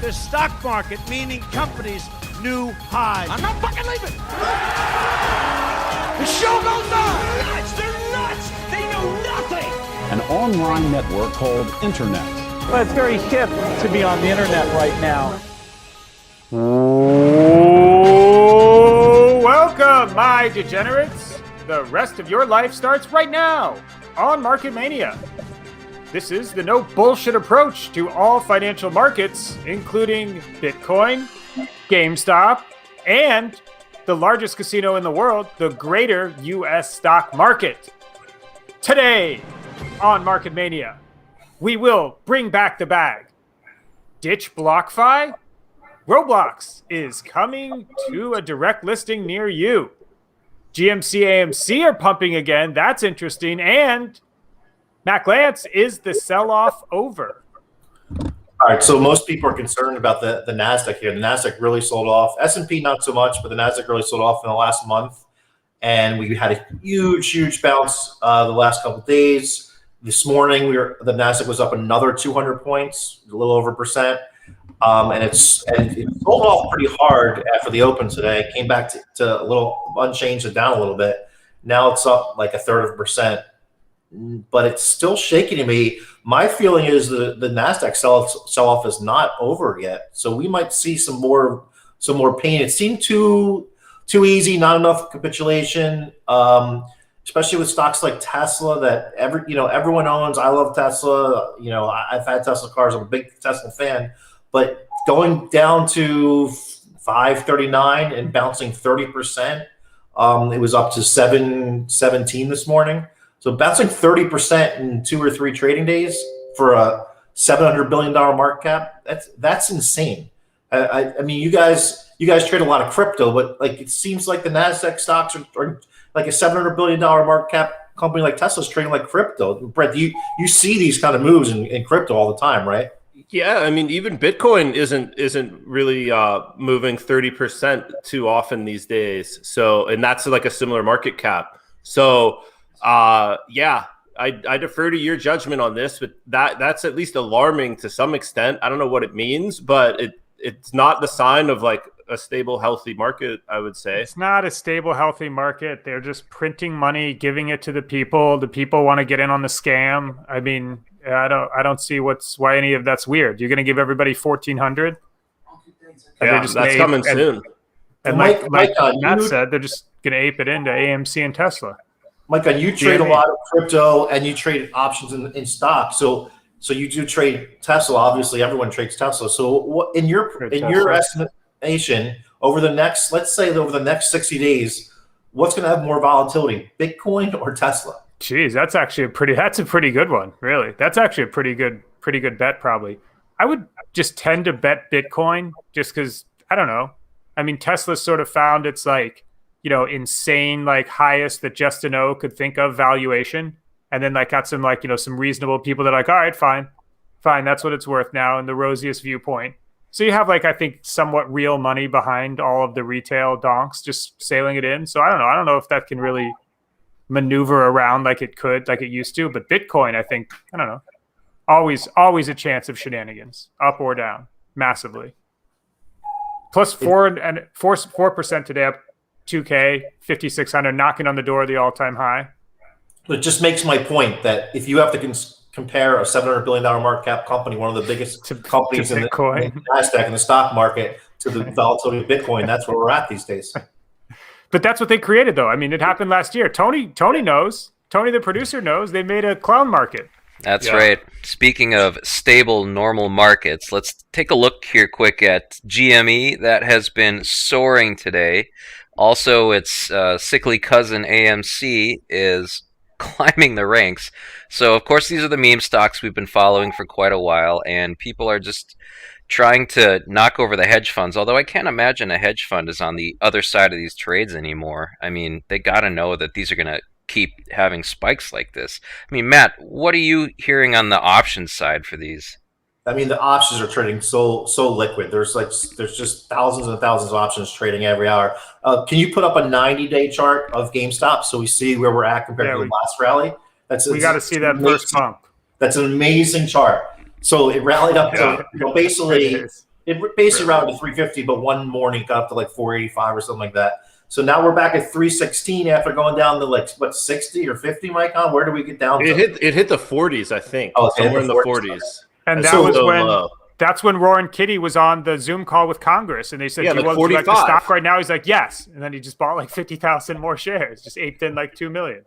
the stock market, meaning companies' new highs. I'm not fucking leaving. The show goes on. They're nuts. They know nothing. An online network called Internet. Well, it's very hip to be on the internet right now. Oh, welcome, my degenerates. The rest of your life starts right now on Market Mania. This is the no bullshit approach to all financial markets, including Bitcoin, GameStop, and the largest casino in the world, the greater U.S. stock market. Today on Market Mania, we will bring back the bag. Ditch BlockFi? Roblox is coming to a direct listing near you. GMC AMC are pumping again. That's interesting. And Mac Lance, is the sell-off over? All right, so most people are concerned about the NASDAQ here. The NASDAQ really sold off. S&P not so much, but the NASDAQ really sold off in the last month. And we had a huge bounce the last couple of days. This morning, the NASDAQ was up another 200 points, a little over %. And it sold off pretty hard after the open today. It came back to a little unchanged and down a little bit. Now it's up like 1/3%. But it's still shaky to me. My feeling is the NASDAQ sell-off is not over yet. So we might see some more pain. It seemed too easy, not enough capitulation, especially with stocks like Tesla that everyone owns. I love Tesla. I've had Tesla cars. I'm a big Tesla fan. But going down to 539 and bouncing 30%, it was up to 717 this morning. So bouncing 30% in 2 or 3 trading days for a $700 billion market cap, that's insane. I mean, you guys trade a lot of crypto, but it seems like the NASDAQ stocks are like a $700 billion market cap company like Tesla's trading like crypto. Brett, you see these kind of moves in crypto all the time, right? Yeah, I mean, even Bitcoin isn't really moving 30% too often these days. So, and that's like a similar market cap. So, yeah, I defer to your judgment on this, but that's at least alarming to some extent. I don't know what it means, but it's not the sign of like a stable, healthy market, I would say. It's not a stable, healthy market. They're just printing money, giving it to the people. The people want to get in on the scam. I mean, I don't see why any of that's weird. You're going to give everybody $1,400? Yeah, that's coming soon. And like Matt said, they're just going to ape it into AMC and Tesla. Micah, you trade a lot of crypto and you trade options in stock. So you do trade Tesla. Obviously, everyone trades Tesla. So what in your estimation over the next, let's say over the next 60 days, what's going to have more volatility, Bitcoin or Tesla? Geez, that's a pretty good one, really. That's actually a pretty good bet, probably. I would just tend to bet Bitcoin just because, I don't know. I mean, Tesla's sort of found its insane, highest that Justin O could think of valuation. And then got some some reasonable people that are like, all right, fine. That's what it's worth now in the rosiest viewpoint. So you have I think somewhat real money behind all of the retail donks just sailing it in. So I don't know if that can really maneuver around like it used to. But Bitcoin, I think, I don't know, always a chance of shenanigans, up or down, massively. Plus 4% today, up 2K, 5,600, knocking on the door of the all-time high. It just makes my point that if you have to compare a $700 billion market cap company, one of the biggest companies in the NASDAQ in the stock market, to the volatility of Bitcoin, that's where we're at these days. But that's what they created, though. I mean, it happened last year. Tony knows. Tony, the producer, knows. They made a clown market. That's right. Speaking of stable, normal markets, let's take a look here quick at GME. That has been soaring today. Also, its sickly cousin AMC is climbing the ranks. So, of course, these are the meme stocks we've been following for quite a while, and people are just trying to knock over the hedge funds, although I can't imagine a hedge fund is on the other side of these trades anymore. I mean, they got to know that these are going to keep having spikes like this. I mean, Matt, what are you hearing on the options side for these? I mean, the options are trading so liquid. There's just thousands and thousands of options trading every hour. Can you put up a 90-day chart of GameStop so we see where we're at compared to the last rally? We got to see that first pump. That's an amazing chart. So it rallied up to basically It basically routed to 350, but one morning got up to like 485 or something like that. So now we're back at 316 after going down to like what 60 or 50, Mike? Where do we get down to? It hit the 40s, I think. Oh, somewhere in the 40s. And That's that was so when low. that's when Roaring Kitty was on the Zoom call with Congress, and they said, Yeah, "Do you like want to like the 45. stock right now?" He's like, "Yes," and then he just bought like 50,000 more shares, just aped in like 2 million.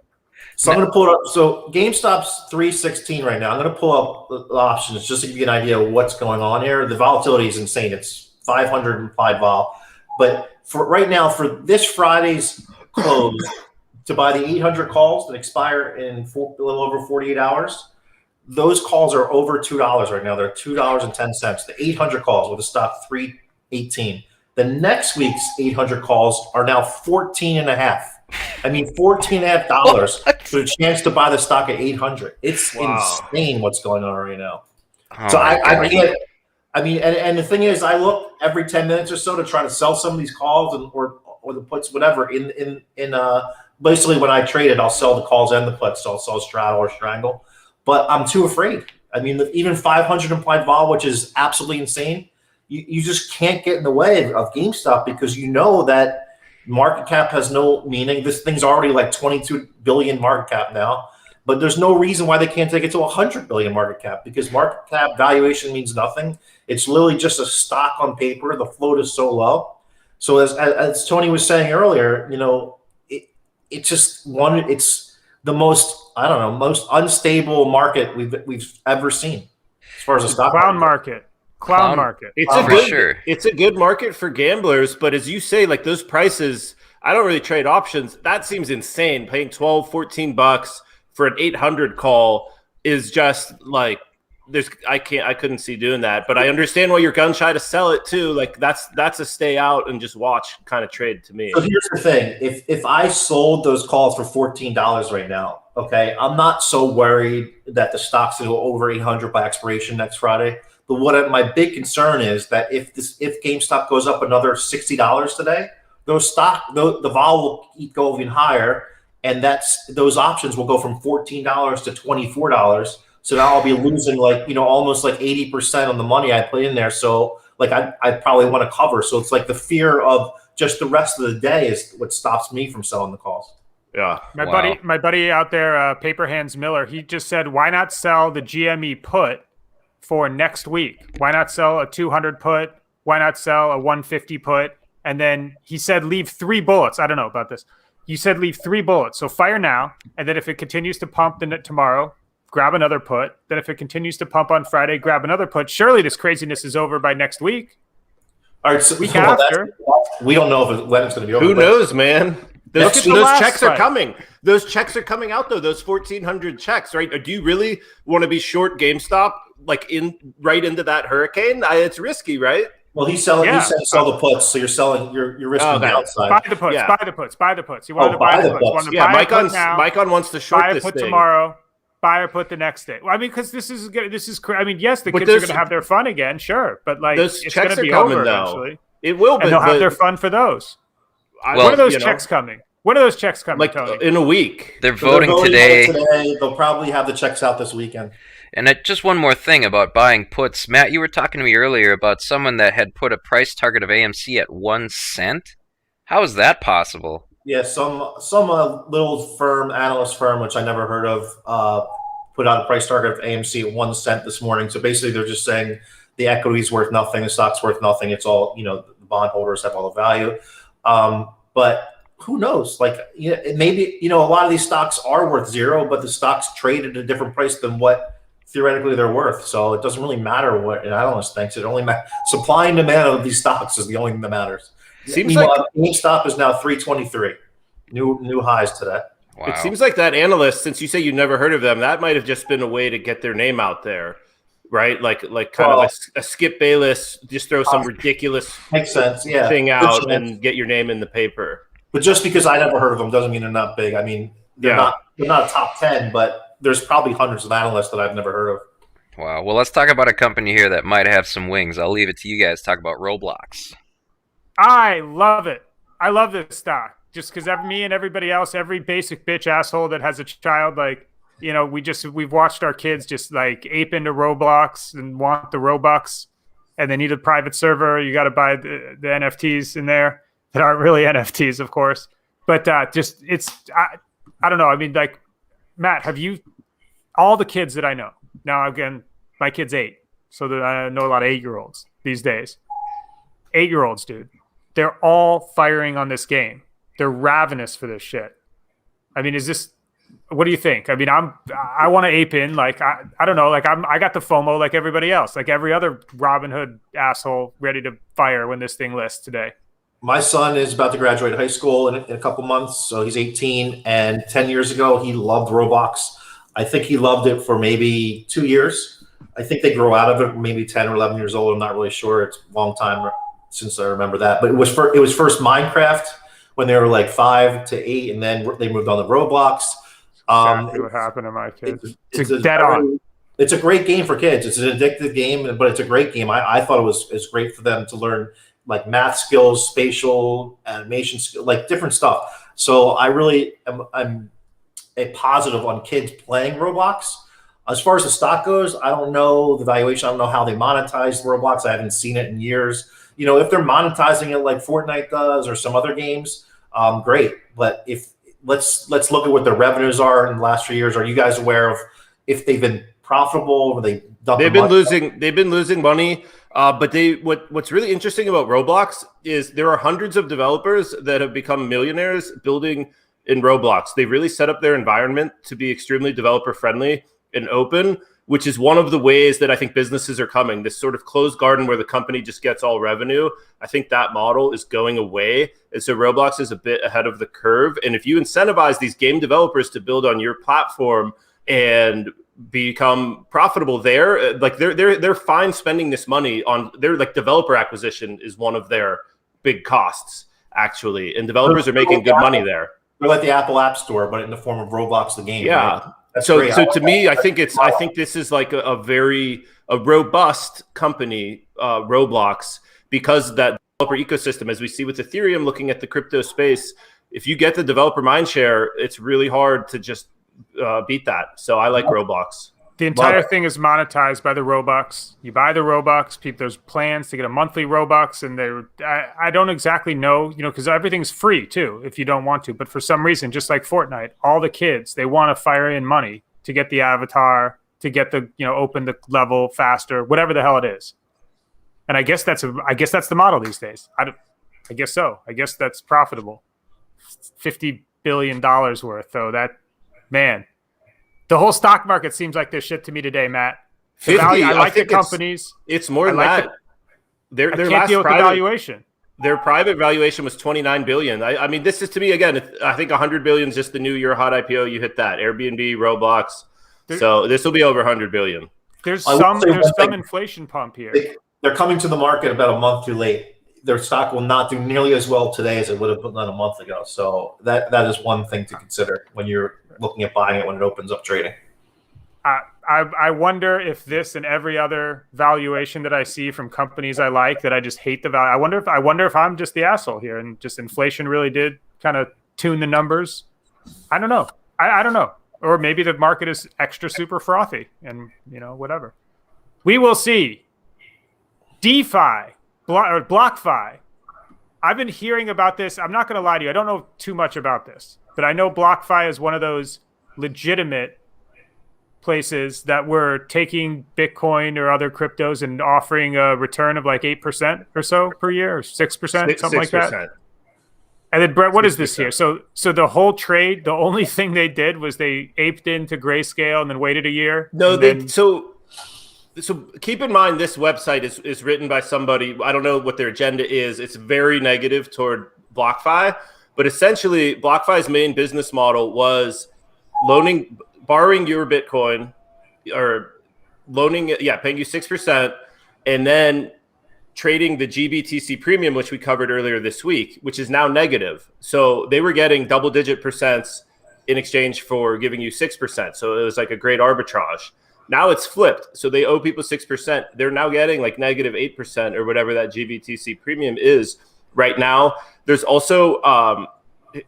So I'm going to pull it up. So GameStop's 316 right now. I'm going to pull up the options just to give you an idea of what's going on here. The volatility is insane. It's 500 implied vol. But for right now, for this Friday's close, to buy the 800 calls that expire in a little over 48 hours, those calls are over $2 right now. They're $2.10. The 800 calls with a stock 318. The next week's 800 calls are now 14 and a half. I mean, $14.50 for a chance to buy the stock at 800. It's insane what's going on right now. Oh, So I can't. I mean, and the thing is, I look every 10 minutes or so to try to sell some of these calls or the puts, whatever. In basically when I trade it, I'll sell the calls and the puts. So I'll sell straddle or strangle, but I'm too afraid. I mean, even 500 implied vol, which is absolutely insane. You just can't get in the way of GameStop because you know that market cap has no meaning. This thing's already like 22 billion market cap now, but there's no reason why they can't take it to 100 billion market cap because market cap valuation means nothing. It's literally just a stock on paper. The float is so low. So as Tony was saying earlier, you know, it's the most, I don't know, most unstable market we've ever seen as far as the stock market. Clown market. It's a good market for gamblers, but as you say, like those prices, I don't really trade options. That seems insane. Paying $12-14 for an 800 call is just like I couldn't see doing that. But I understand why you're gun shy to sell it too. Like that's a stay out and just watch kind of trade to me. So here's the thing: if I sold those calls for $14 right now, okay, I'm not so worried that the stock's going to go over 800 by expiration next Friday. But my big concern is that if GameStop goes up another $60 today, the vol will go even higher, and those options will go from $14 to $24. So now I'll be losing almost like 80% on the money I put in there. So like I probably want to cover. So it's like the fear of just the rest of the day is what stops me from selling the calls. Yeah, my buddy out there, Paper Hands Miller, he just said, why not sell the GME put for next week? Why not sell a 200 put? Why not sell a 150 put? And then he said, leave 3 bullets. I don't know about this. You said leave 3 bullets. So fire now. And then if it continues to pump tomorrow, grab another put. Then if it continues to pump on Friday, grab another put. Surely this craziness is over by next week. All right. So week after. We don't know when it's going to be over. Who knows, man? Those checks fight. are coming. Those checks are coming out, though. Those 1,400 checks, right? Do you really want to be short GameStop, like right into that hurricane? It's risky, right? Well, he's selling. Yeah. He said sell the puts, so you're selling. You're risking the outside. Buy the puts. Yeah. Buy the puts. Buy the puts. You want to buy the puts. Yeah, Micon wants to short this thing. Buy a put tomorrow. Buy a put the next day. Well, I mean, because this is. I mean, yes, the kids are going to have their fun again, sure, but like those it's checks going to be coming, over though. eventually. It will, and they'll have their fun for those. When are those checks coming? When are those checks coming, like Tony? In a week. They're voting today. They'll probably have the checks out this weekend. And just one more thing about buying puts. Matt, you were talking to me earlier about someone that had put a price target of AMC at 1 cent. How is that possible? Yeah, some little analyst firm, which I never heard of, put out a price target of AMC at 1 cent this morning. So basically they're just saying the equity's worth nothing, the stock's worth nothing. It's all, the bondholders have all the value. But who knows? Like, maybe, a lot of these stocks are worth zero, but the stocks trade at a different price than what theoretically they're worth. So it doesn't really matter what an analyst thinks. It only supply and demand of these stocks is the only thing that matters. Seems like GameStop is now 323, new highs today. Wow. It seems like that analyst, since you say you never heard of them, that might have just been a way to get their name out there, right? Like kind of a Skip Bayless, just throw some ridiculous makes sense, yeah, thing out and get your name in the paper. But just because I never heard of them doesn't mean they're not big. I mean, they're not a top 10, but there's probably hundreds of analysts that I've never heard of. Wow. Well, let's talk about a company here that might have some wings. I'll leave it to you guys to talk about Roblox. I love it. I love this stock. Just because me and everybody else, every basic bitch asshole that has a child, like, we've watched our kids just like ape into Roblox and want the Robux. and they need a private server. You got to buy the NFTs in there that aren't really NFTs, of course. But I don't know. I mean, like, Matt, have you, all the kids that I know, now again, my kid's 8, so that I know a lot of 8-year-olds these days. 8-year-olds, dude. They're all firing on this game. They're ravenous for this shit. I mean, what do you think? I mean, I want to ape in. Like, I don't know. Like, I got the FOMO like everybody else, like every other Robinhood asshole ready to fire when this thing lists today. My son is about to graduate high school in a couple months, so he's 18. And 10 years ago, he loved Roblox. I think he loved it for maybe 2 years. I think they grow out of it maybe 10 or 11 years old. I'm not really sure. It's a long time since I remember that. But it was first Minecraft when they were like 5 to 8, and then they moved on to Roblox. Exactly what happened to my kids. It's dead on. It's a great game for kids. It's an addictive game, but it's a great game. I thought it's great for them to learn like math skills, spatial animation skills, like different stuff. So I'm a positive on kids playing Roblox. As far as the stock goes, I don't know the valuation. I don't know how they monetize Roblox. I haven't seen it in years. You know, if they're monetizing it like Fortnite does or some other games, great. But let's look at what their revenues are in the last few years. Are you guys aware of if they've been profitable or they've been losing money? But what's really interesting about Roblox is there are hundreds of developers that have become millionaires building in Roblox. They really set up their environment to be extremely developer friendly and open, which is one of the ways that I think businesses are coming. This sort of closed garden where the company just gets all revenue. I think that model is going away. And so Roblox is a bit ahead of the curve. And if you incentivize these game developers to build on your platform and become profitable there, like they're fine spending this money on their, like, developer acquisition is one of their big costs actually. And developers are making good money there. They're like the Apple App Store, but in the form of Roblox, the game. Yeah. Right? So to me, I think this is like a very robust company, Roblox, because that developer ecosystem, as we see with Ethereum, looking at the crypto space, if you get the developer mindshare, it's really hard to just beat that. So I like Roblox. The entire thing is monetized by the Robux. You buy the Robux. There's plans to get a monthly Robux, and I don't exactly know, because everything's free too if you don't want to. But for some reason, just like Fortnite, all the kids, they want to fire in money to get the avatar, to get the open the level faster, whatever the hell it is. And I guess that's the model these days. I guess so. I guess that's profitable. $50 billion worth, though. That, man. The whole stock market seems like this shit to me today, Matt. The value, I like the companies. It's more than that. Their can't last deal with the valuation. Their private valuation was $29 billion. I mean, this is, to me, again, I think $100 billion is just the new year hot IPO. You hit that. Airbnb, Roblox. So this will be over $100 billion. There's some inflation pump here. They're coming to the market about a month too late. Their stock will not do nearly as well today as it would have done a month ago. So that is one thing to consider when you're looking at buying it when it opens up trading. I wonder if this and every other valuation that I see from companies I like that I just hate the value. I wonder if I'm just the asshole here and just inflation really did kind of tune the numbers. I don't know. I don't know. Or maybe the market is extra super frothy and whatever. We will see. DeFi, BlockFi. I've been hearing about this. I'm not going to lie to you. I don't know too much about this, but I know BlockFi is one of those legitimate places that were taking Bitcoin or other cryptos and offering a return of like 8% or so per year, or 6%, something like that. And then, Brett, what 6%. Is this here? So the whole trade, the only thing they did was they aped into Grayscale and then waited a year. No, So keep in mind, this website is written by somebody. I don't know what their agenda is. It's very negative toward BlockFi, but essentially BlockFi's main business model was borrowing your Bitcoin or paying you 6%, and then trading the GBTC premium, which we covered earlier this week, which is now negative. So they were getting double-digit percents in exchange for giving you 6%. So it was like a great arbitrage. Now it's flipped. So they owe people 6%. They're now getting like negative 8% or whatever that GBTC premium is right now. There's also,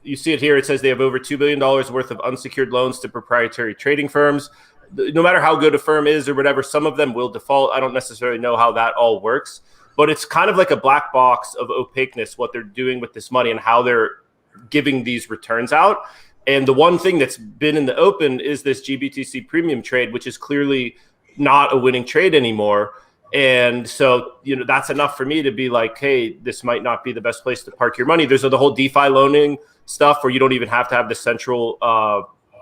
you see it here. It says they have over $2 billion worth of unsecured loans to proprietary trading firms. no matter how good a firm is or whatever, some of them will default. I don't necessarily know how that all works, but it's kind of like a black box of opaqueness, what they're doing with this money and how they're giving these returns out. And the one thing that's been in the open is this GBTC premium trade, which is clearly not a winning trade anymore. And so, that's enough for me to be like, hey, this might not be the best place to park your money. There's the whole DeFi loaning stuff where you don't even have to have the central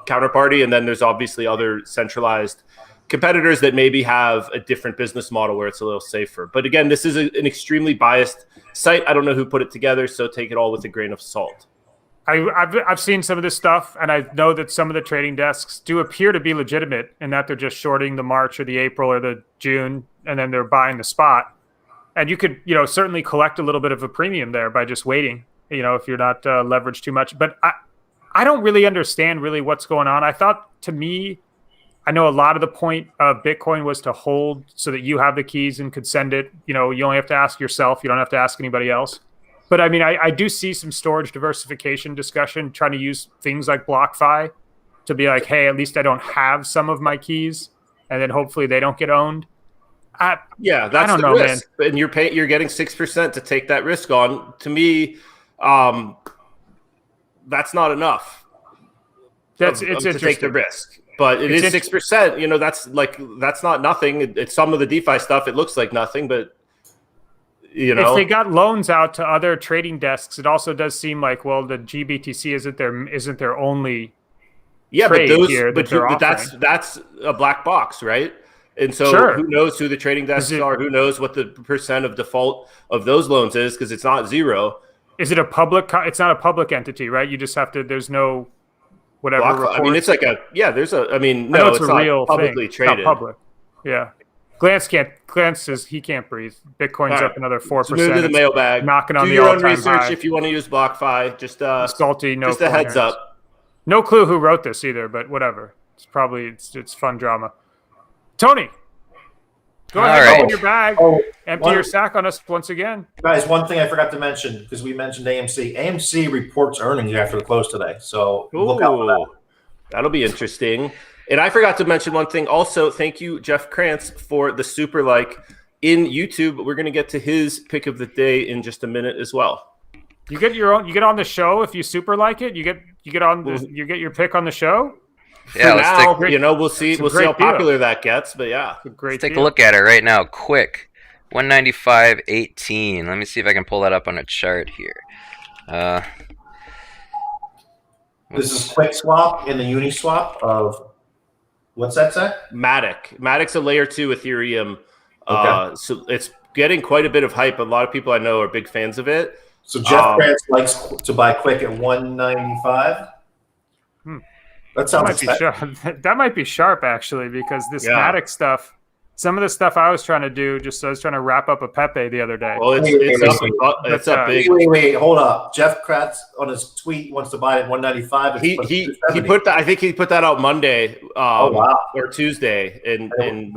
counterparty. And then there's obviously other centralized competitors that maybe have a different business model where it's a little safer. But again, this is an extremely biased site. I don't know who put it together, so take it all with a grain of salt. I've seen some of this stuff, and I know that some of the trading desks do appear to be legitimate in that they're just shorting the March or the April or the June, and then they're buying the spot. And you could, certainly collect a little bit of a premium there by just waiting, if you're not leveraged too much. But I don't really understand really what's going on. I thought, to me, I know a lot of the point of Bitcoin was to hold so that you have the keys and could send it. You only have to ask yourself. You don't have to ask anybody else. But I mean, I do see some storage diversification discussion trying to use things like BlockFi to be like, hey, at least I don't have some of my keys, and then hopefully they don't get owned. That's the risk. Man. And you're getting 6% to take that risk on. To me, that's not enough. It's to take the risk. But it is 6%. That's not nothing. It's some of the DeFi stuff. It looks like nothing, but if they got loans out to other trading desks, it also does seem like, well, the GBTC isn't their only trade here. But that's a black box, right? And so who knows who the trading desks are? Who knows what the percent of default of those loans is, because it's not zero. Is it a public? It's not a public entity, right? You just have to. There's no whatever. I mean, it's like there's a. I mean, no, it's a not real publicly thing. traded. It's not public. Yeah. Glance says he can't breathe. Bitcoin's up another 4%. So move to the mailbag. Knocking on Do the your own all-time research high. if you want to use BlockFi. Just salty. No, just a heads up. No clue who wrote this either, but whatever. It's probably it's fun drama. Tony, go ahead, open your bag, empty your sack on us once again. Guys, one thing I forgot to mention, because we mentioned AMC. AMC reports earnings after the close today, so look out for that. That'll be interesting. And I forgot to mention one thing. Also, thank you, Jeff Krantz, for the super like in YouTube. We're going to get to his pick of the day in just a minute as well. You get your own. You get on the show if you super like it. You get you get your pick on the show. Yeah, we'll see how popular that gets. But yeah, let's take a look at it right now. Quick, 195.18. Let me see if I can pull that up on a chart here. This is Quick Swap and the Uniswap of. What's that say? Matic. Matic's a layer 2 Ethereum. Okay. So it's getting quite a bit of hype. A lot of people I know are big fans of it. So Jeff Krantz likes to buy Quick at 195. That sounds that might be sharp actually, because this Matic stuff. Some of the stuff I was trying to do, I was trying to wrap up a Pepe the other day. Well, it's up big. Wait, hold up. Jeff Krantz on his tweet wants to buy it at 195. He put that. I think he put that out Monday or Tuesday, and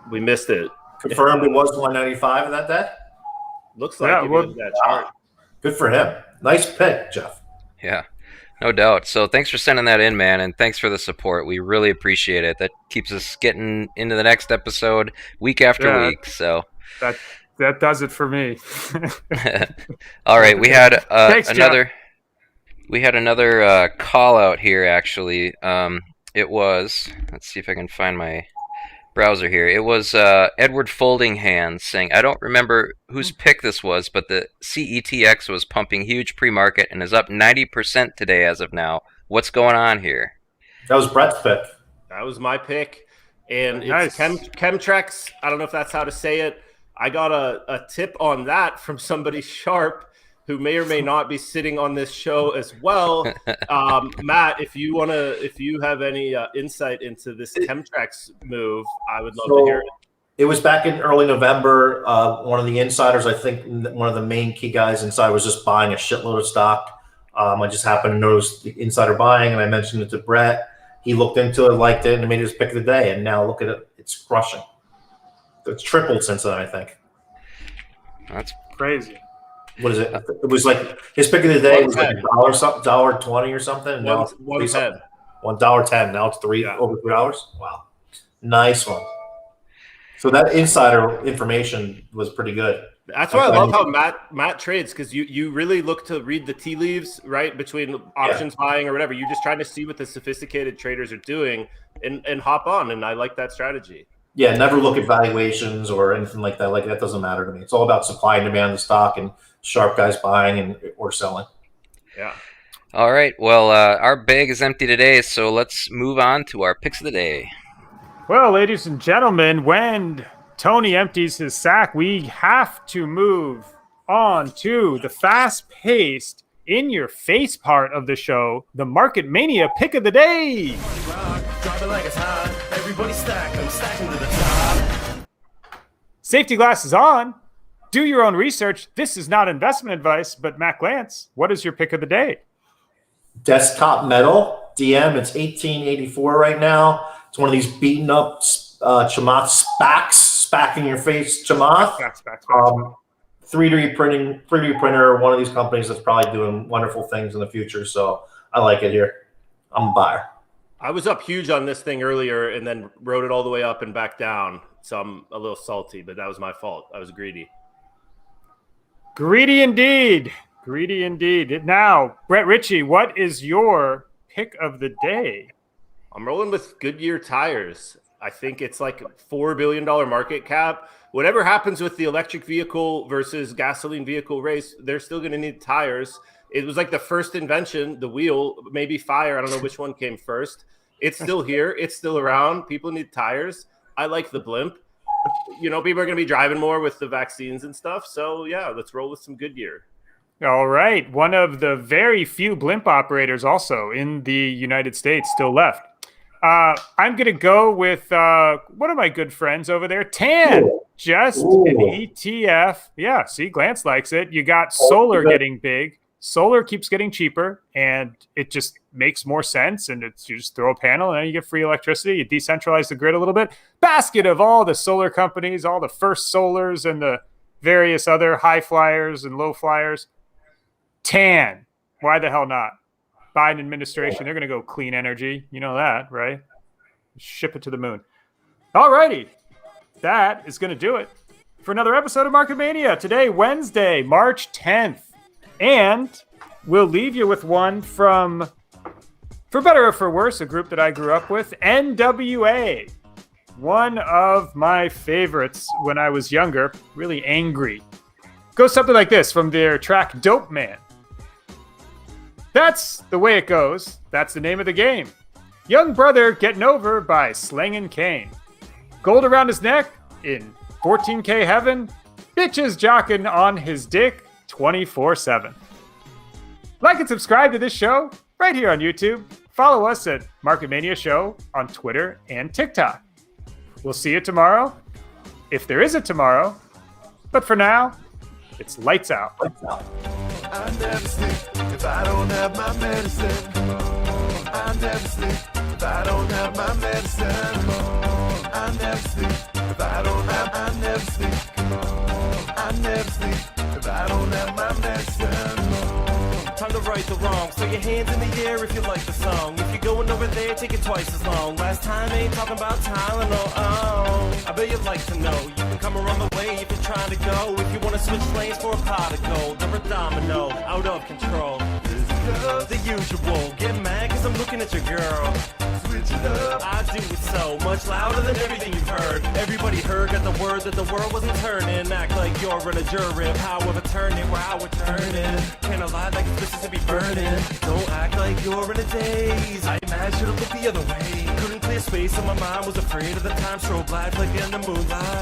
we missed it. Confirmed it was 195 in that day? Looks like that chart. Good for him. Nice pick, Jeff. Yeah. No doubt. So thanks for sending that in, man, and thanks for the support. We really appreciate it. That keeps us getting into the next episode week after week. So that does it for me. All right, we had thanks, another call out here. Actually, it was. Let's see if I can find my browser here. It was Edward Folding Hands saying, I don't remember whose pick this was, but the CETX was pumping huge pre-market and is up 90% today as of now. What's going on here? That was Brett's pick. That was my pick. And nice. It's Chemtrex. I don't know if that's how to say it. I got a tip on that from somebody sharp who may or may not be sitting on this show as well. Matt, if you have any insight into this Chemtrex move, I would love to hear it. It was back in early November. One of the insiders, I think one of the main key guys inside, was just buying a shitload of stock. I just happened to notice the insider buying, and I mentioned it to Brett. He looked into it, liked it, and made his pick of the day. And now look at it; it's crushing. It's tripled since then, I think. That's crazy. What is it? It was like his pick of the day was like $1.20 or something. And now $1.10. $1.10. Now it's over $3. Wow. Nice one. So that insider information was pretty good. That's why I love how Matt trades, because you really look to read the tea leaves, right, between options buying or whatever. You're just trying to see what the sophisticated traders are doing and hop on, and I like that strategy. Yeah, never look at valuations or anything like that. Like, that doesn't matter to me. It's all about supply and demand of the stock and sharp guys buying or selling. Yeah. All right. Well, our bag is empty today, so let's move on to our picks of the day. Well, ladies and gentlemen, when Tony empties his sack, we have to move on to the fast-paced, in-your-face part of the show, the Market Mania pick of the day. Safety glasses on. Do your own research. This is not investment advice, but Matt Glantz, what is your pick of the day? Desktop Metal, DM, it's 1884 right now. It's one of these beaten up Chamath SPACs, SPAC in your face Chamath. 3D printer, one of these companies that's probably doing wonderful things in the future. So I like it here. I'm a buyer. I was up huge on this thing earlier and then rode it all the way up and back down. So I'm a little salty, but that was my fault. I was greedy. Greedy indeed. Greedy indeed. Now, Brett Ritchie, what is your pick of the day? I'm rolling with Goodyear tires. I think it's like a $4 billion market cap. Whatever happens with the electric vehicle versus gasoline vehicle race, they're still going to need tires. It was like the first invention, the wheel, maybe fire. I don't know which one came first. It's still here. It's still around. People need tires. I like the blimp. You know, people are going to be driving more with the vaccines and stuff. So, yeah, let's roll with some Goodyear. All right. One of the very few blimp operators also in the United States still left. I'm going to go with one of my good friends over there, Tan. Just an ETF. Yeah, see, Glantz likes it. You got solar getting big. Solar keeps getting cheaper, and it just makes more sense. And it's you just throw a panel, and then you get free electricity. You decentralize the grid a little bit. Basket of all the solar companies, all the First Solars and the various other high flyers and low flyers. Tan. Why the hell not? Biden administration, they're going to go clean energy. You know that, right? Ship it to the moon. All righty. That is going to do it for another episode of Market Mania. Today, Wednesday, March 10th. And we'll leave you with one from, for better or for worse, a group that I grew up with, NWA. One of my favorites when I was younger, really angry. Goes something like this from their track Dope Man. That's the way it goes. That's the name of the game. Young brother getting over by slanging cane. Gold around his neck in 14K heaven. Bitches jocking on his dick 24/7. Like and subscribe to this show right here on YouTube. Follow us at Market Mania Show on Twitter and TikTok. We'll see you tomorrow, if there is a tomorrow. But for now, it's lights out. Lights out. I never sleep if I don't have my medicine. I never sleep if I don't have my medicine. I never sleep if I don't have. I never sleep. I never sleep if I don't have my medicine. Time to right the wrong. So your hands in the air if you like the song. If you're going over there, take it twice as long. Last time ain't talking about Tylenol. Oh, I bet you'd like to know. You can come around the way if you're trying to go. If you want to switch lanes for a pot of gold, or a domino, out of control. The usual. Get mad cause I'm looking at your girl. Switch it up. I do it so much louder than everything you've heard. Everybody heard, got the word that the world wasn't turning. Act like you're in a jury. However, turn it where I would turn it. Can't lie like it's Mississippi burning. Don't act like you're in a daze. I imagine to look the other way. Couldn't clear space and my mind was afraid of the time strobe light like in the moonlight.